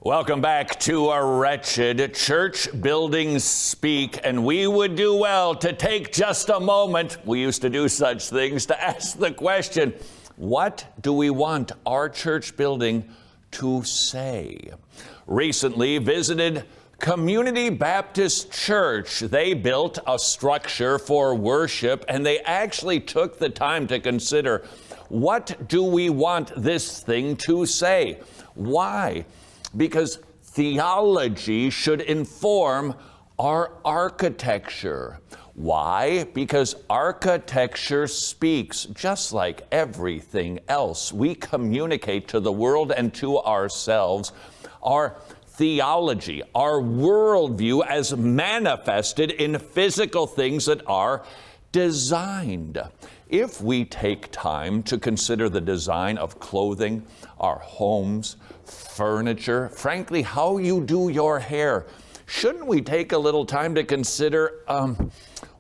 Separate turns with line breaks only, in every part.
Welcome back to a Wretched. Church buildings speak, and we would do well to take just a moment, we used to do such things, to ask the question, what do we want our church building to say? Recently visited Community Baptist Church. They built a structure for worship, and they actually took the time to consider, what do we want this thing to say? Why? Because theology should inform our architecture. Why? Because architecture speaks, just like everything else. We communicate to the world and to ourselves our theology, our worldview as manifested in physical things that are designed. If we take time to consider the design of clothing, our homes, furniture, frankly, how you do your hair, shouldn't we take a little time to consider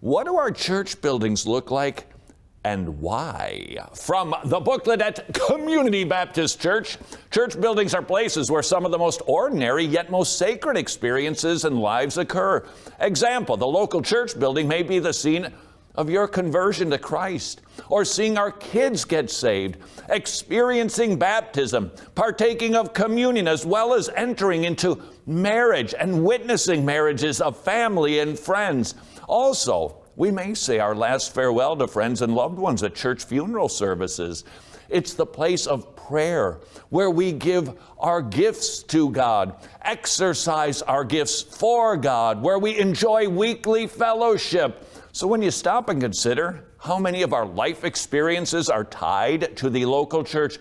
what do our church buildings look like and why? From the booklet at Community Baptist Church, church buildings are places where some of the most ordinary yet most sacred experiences and lives occur. Example, the local church building may be the scene of your conversion to Christ, or seeing our kids get saved, experiencing baptism, partaking of communion, as well as entering into marriage and witnessing marriages of family and friends. Also, we may say our last farewell to friends and loved ones at church funeral services. It's the place of prayer where we give our gifts to God, exercise our gifts for God, where we enjoy weekly fellowship. So when you stop and consider how many of our life experiences are tied to the local church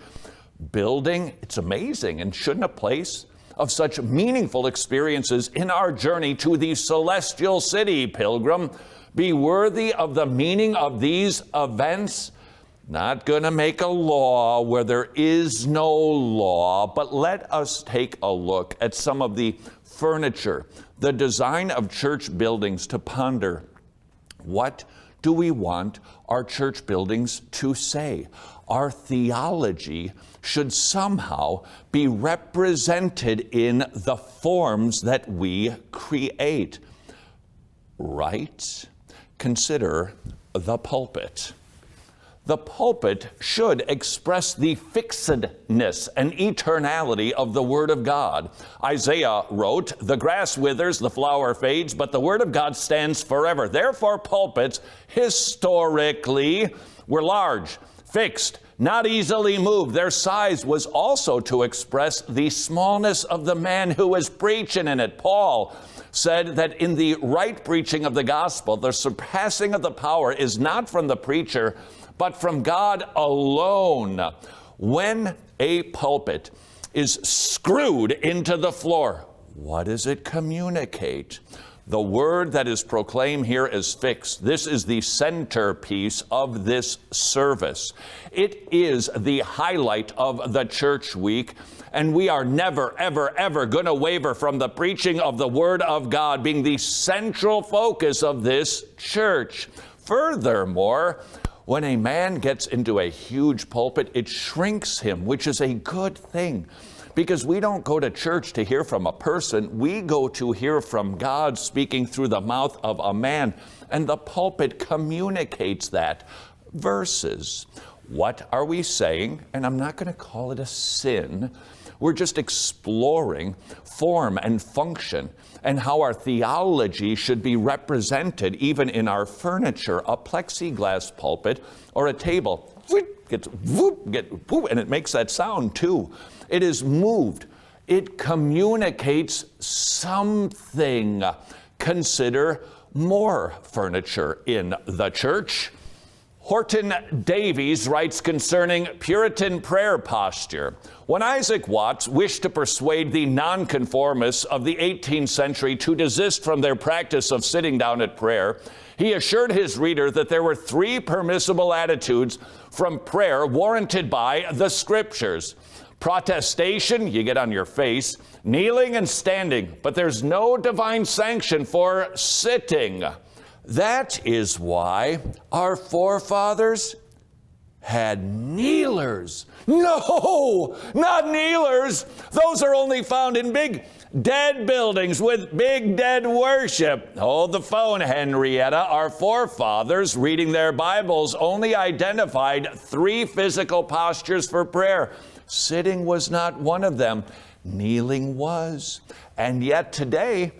building, it's amazing. And shouldn't a place of such meaningful experiences in our journey to the celestial city, pilgrim, be worthy of the meaning of these events? Not going to make a law where there is no law, but let us take a look at some of the furniture, the design of church buildings, to ponder, what do we want our church buildings to say? Our theology should somehow be represented in the forms that we create. Right? Consider the pulpit. The pulpit should express the fixedness and eternality of the Word of God. Isaiah wrote, "The grass withers, the flower fades, but the Word of God stands forever." Therefore, pulpits historically were large, fixed, not easily moved. Their size was also to express the smallness of the man who was preaching in it. Paul said that in the right preaching of the gospel, the surpassing of the power is not from the preacher, but from God alone. When a pulpit is screwed into the floor, what does it communicate? The word that is proclaimed here is fixed. This is the centerpiece of this service. It is the highlight of the church week, and we are never, ever, ever going to waver from the preaching of the Word of God being the central focus of this church. Furthermore, when a man gets into a huge pulpit, it shrinks him, which is a good thing. Because we don't go to church to hear from a person, we go to hear from God speaking through the mouth of a man, and the pulpit communicates that. Verses. What are we saying? And I'm not going to call it a sin. We're just exploring form and function and how our theology should be represented even in our furniture. A plexiglass pulpit or a table gets whoop, and it makes that sound too. It is moved. It communicates something. Consider more furniture in the church. Horton Davies writes concerning Puritan prayer posture. When Isaac Watts wished to persuade the nonconformists of the 18th century to desist from their practice of sitting down at prayer, he assured his reader that there were 3 permissible attitudes from prayer warranted by the Scriptures. Protestation, you get on your face, kneeling and standing, but there's no divine sanction for sitting. That is why our forefathers had kneelers. No, not kneelers. Those are only found in big dead buildings with big dead worship. Hold the phone, Henrietta. Our forefathers, reading their Bibles, only identified 3 physical postures for prayer. Sitting was not one of them. Kneeling was. And yet today,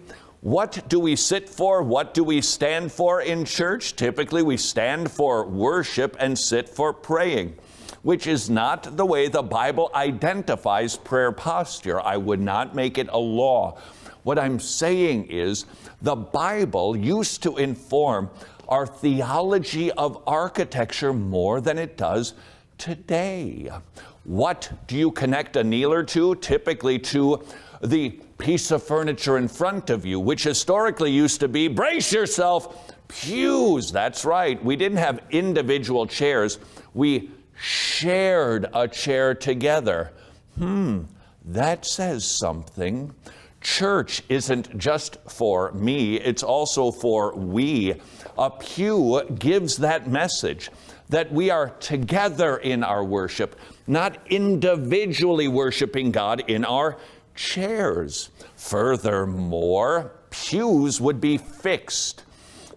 what do we sit for? What do we stand for in church? Typically, we stand for worship and sit for praying, which is not the way the Bible identifies prayer posture. I would not make it a law. What I'm saying is the Bible used to inform our theology of architecture more than it does today. What do you connect a kneeler to? Typically to the piece of furniture in front of you, which historically used to be, brace yourself, pews. That's right. We didn't have individual chairs. We shared a chair together. That says something. Church isn't just for me, it's also for we. A pew gives that message that we are together in our worship, not individually worshiping God in our chairs. Furthermore, pews would be fixed.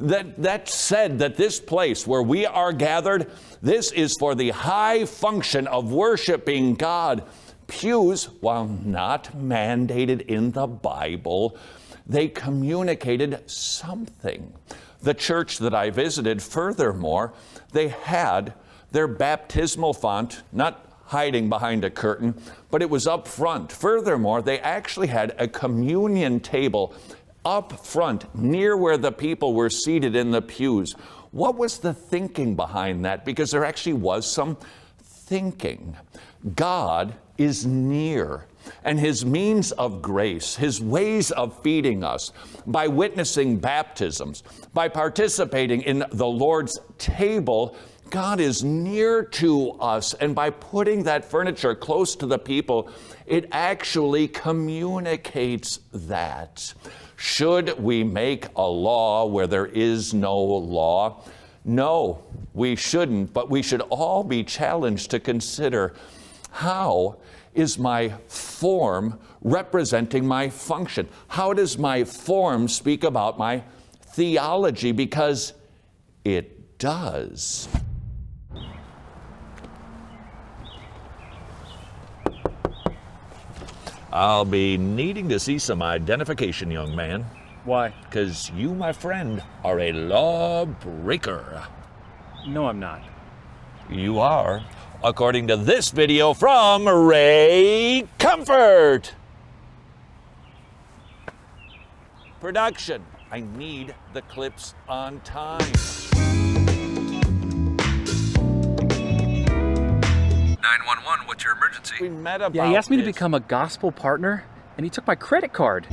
That said that this place where we are gathered, this is for the high function of worshiping God. Pews, while not mandated in the Bible, they communicated something. The church that I visited, furthermore, they had their baptismal font, not hiding behind a curtain, but it was up front. Furthermore, they actually had a communion table up front, near where the people were seated in the pews. What was the thinking behind that? Because there actually was some thinking. God is near, and his means of grace, his ways of feeding us, by witnessing baptisms, by participating in the Lord's table, God is near to us, and by putting that furniture close to the people, it actually communicates that. Should we make a law where there is no law? No, we shouldn't, but we should all be challenged to consider, how is my form representing my function? How does my form speak about my theology? Because it does. I'll be needing to see some identification, young man.
Why?
Because you, my friend, are a lawbreaker.
No, I'm not.
You are, according to this video from Ray Comfort. Production, I need the clips on time.
911, what's your emergency?
We met about
Yeah, he asked me to
this.
become a gospel partner, and he took my credit card.